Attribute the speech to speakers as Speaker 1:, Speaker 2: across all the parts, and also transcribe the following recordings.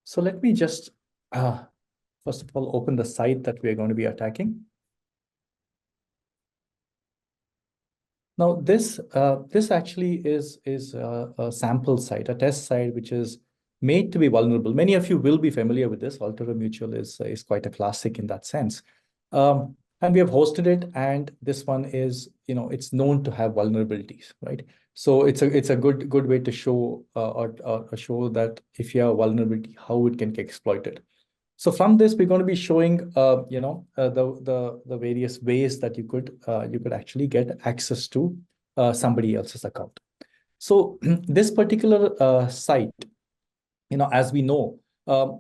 Speaker 1: So let me just, first of all, open the site that we're going to be attacking. Now, this actually is a sample site, a test site, which is made to be vulnerable. Many of you will be familiar with this. Altera Mutual is quite a classic in that sense. And we have hosted it, and this one is, it's known to have vulnerabilities, right? So it's a good way to show or show that if you have a vulnerability, how it can get exploited. So from this, we're going to be showing, the various ways that you could actually get access to somebody else's account. So this particular site, as we know,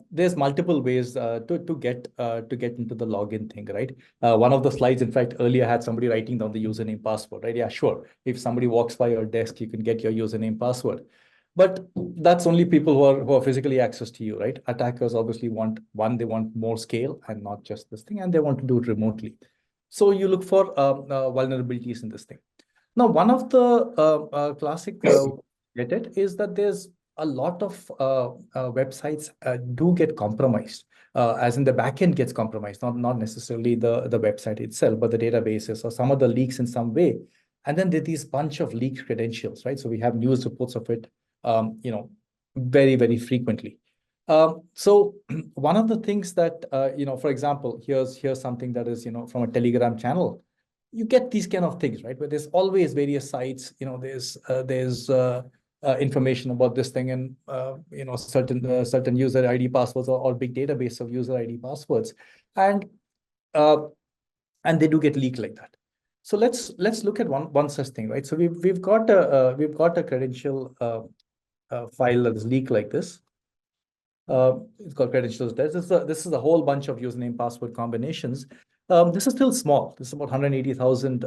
Speaker 1: there's multiple ways to get into the login thing, right? One of the slides, in fact, earlier had somebody writing down the username password, right? Yeah, sure. If somebody walks by your desk, you can get your username password. But that's only people who are physically access to you, right? Attackers obviously they want more scale and not just this thing, and they want to do it remotely. So you look for vulnerabilities in this thing. Now, one of the classic get it is that there's a lot of websites do get compromised, as in the backend gets compromised, not necessarily the website itself, but the databases or some of the leaks in some way. And then there's these bunch of leaked credentials, right? So we have news reports of it, very, very frequently. So one of the things that, for example, here's something that is, from a Telegram channel. You get these kind of things, right? But there's always various sites, there's information about this thing, and certain user ID passwords or big database of user ID passwords, and they do get leaked like that. So let's look at one such thing, right? So we've got a credential file that is leaked like this. It's called credentials. This is a whole bunch of username password combinations. This is still small. This is about 180,000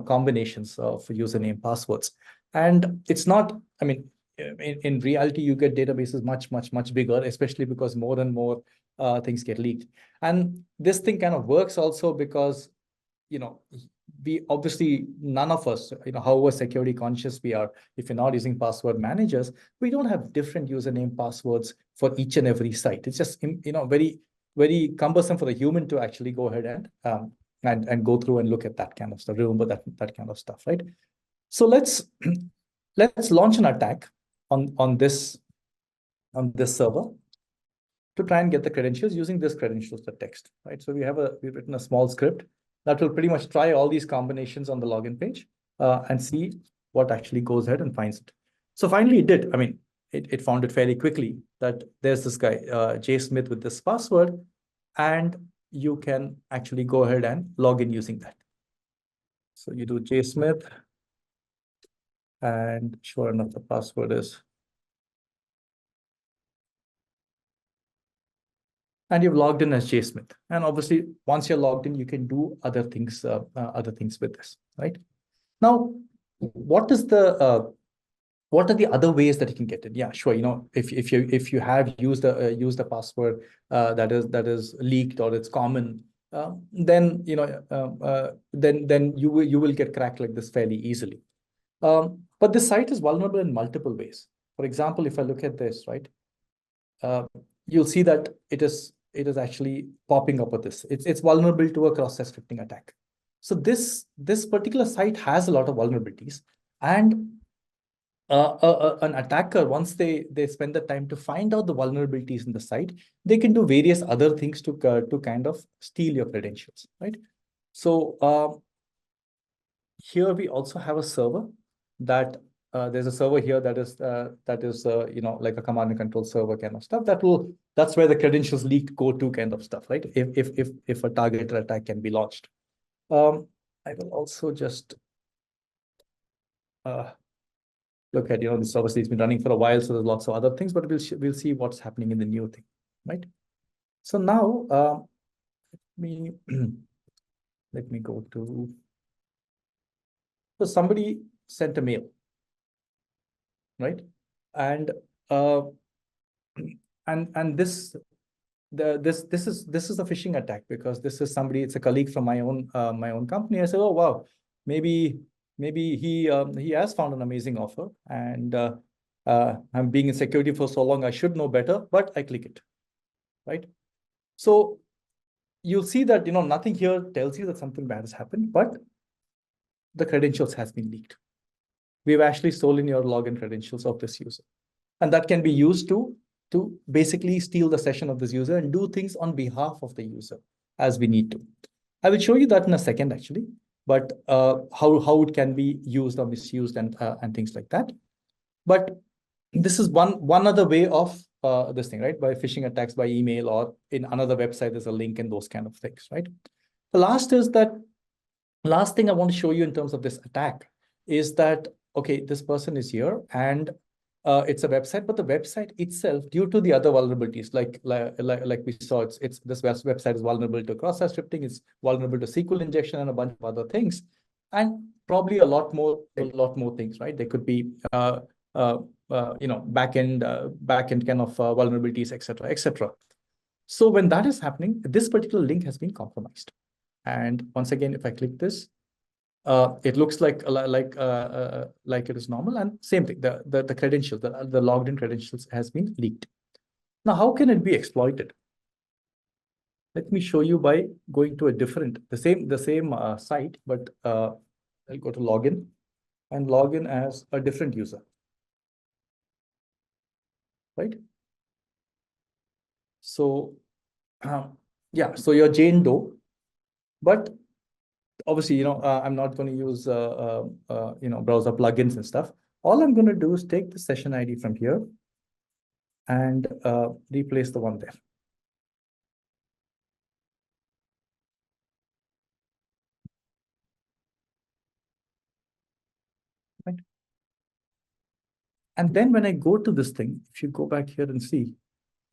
Speaker 1: combinations of username passwords, and it's not. I mean, in reality, you get databases much bigger, especially because more and more things get leaked. And this thing kind of works also because, we obviously, none of us, however security conscious we are, if you're not using password managers, we don't have different username passwords for each and every site. It's just, very, very cumbersome for the human to actually go ahead and go through and look at that kind of stuff, remember that kind of stuff, right? So let's launch an attack on this server to try and get the credentials using this credentials, the text, right? So we've written a small script that will pretty much try all these combinations on the login page and see what actually goes ahead and finds it. So finally it did. I mean, it found it fairly quickly that there's this guy, Jay Smith, with this password, and you can actually go ahead and log in using that. So you do Jay Smith, and sure enough, the password is, and you've logged in as Jay Smith. And obviously, once you're logged in, you can do other things with this, right? Now, what are the other ways that you can get it? Yeah, sure. If you have used a password that is leaked or it's common, then then you will get cracked like this fairly easily. But this site is vulnerable in multiple ways. For example, if I look at this, right, you'll see that it is actually popping up with this. It's vulnerable to a cross-site scripting attack. So this particular site has a lot of vulnerabilities, and an attacker, once they spend the time to find out the vulnerabilities in the site, they can do various other things to kind of steal your credentials, right? So here we also have a server that there's a server here that is like a command and control server kind of stuff. That's where the credentials leak go to kind of stuff, right? If a targeted attack can be launched. I will also just look at, this obviously it's been running for a while, so there's lots of other things, but we'll see what's happening in the new thing, right? So now let me go to, so somebody sent a mail, right? And this is a phishing attack, because this is somebody, it's a colleague from my own company. I said, oh wow, maybe he has found an amazing offer, and I'm being in security for so long, I should know better, but I click it, right? So you'll see that, nothing here tells you that something bad has happened, but the credentials has been leaked. We've actually stolen your login credentials of this user. And that can be used to basically steal the session of this user and do things on behalf of the user as we need to. I will show you that in a second, actually, but how it can be used or misused and things like that. But this is one other way of this thing, right? By phishing attacks by email, or in another website, there's a link and those kind of things, right? The last thing I want to show you in terms of this attack is that, okay, this person is here and it's a website, but the website itself, due to the other vulnerabilities, like we saw, it's this website is vulnerable to cross-site scripting, it's vulnerable to SQL injection and a bunch of other things, and probably a lot more things, right? There could be backend kind of vulnerabilities, etc., etc. So when that is happening, this particular link has been compromised. And once again, if I click this, it looks like it is normal, and same thing. The credentials, the logged in credentials has been leaked. Now, how can it be exploited? Let me show you by going to the same site, but I'll go to login and log in as a different user, right? So yeah, so you're Jane Doe, but obviously, I'm not going to use, browser plugins and stuff. All I'm going to do is take the session ID from here and replace the one there. Right. And then when I go to this thing, if you go back here and see,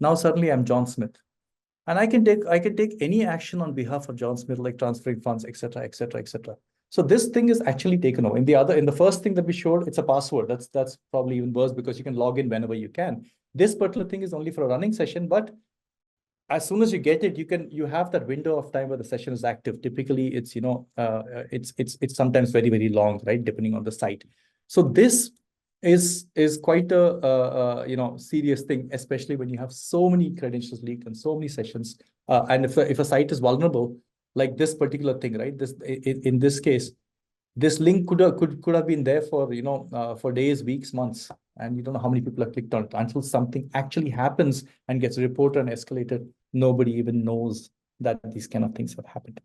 Speaker 1: now suddenly I'm John Smith. And I can take any action on behalf of John Smith, like transferring funds, etc., etc., etc. So this thing is actually taken over. In the first thing that we showed, it's a password. That's probably even worse because you can log in whenever you can. This particular thing is only for a running session, but as soon as you get it, you have that window of time where the session is active. Typically, it's it's sometimes very, very long, right? Depending on the site. So this is quite a serious thing, especially when you have so many credentials leaked and so many sessions. And if a site is vulnerable, like this particular thing, right? In this case, this link could have been there for for days, weeks, months, and you don't know how many people have clicked on it until something actually happens and gets reported and escalated. Nobody even knows that these kind of things have happened.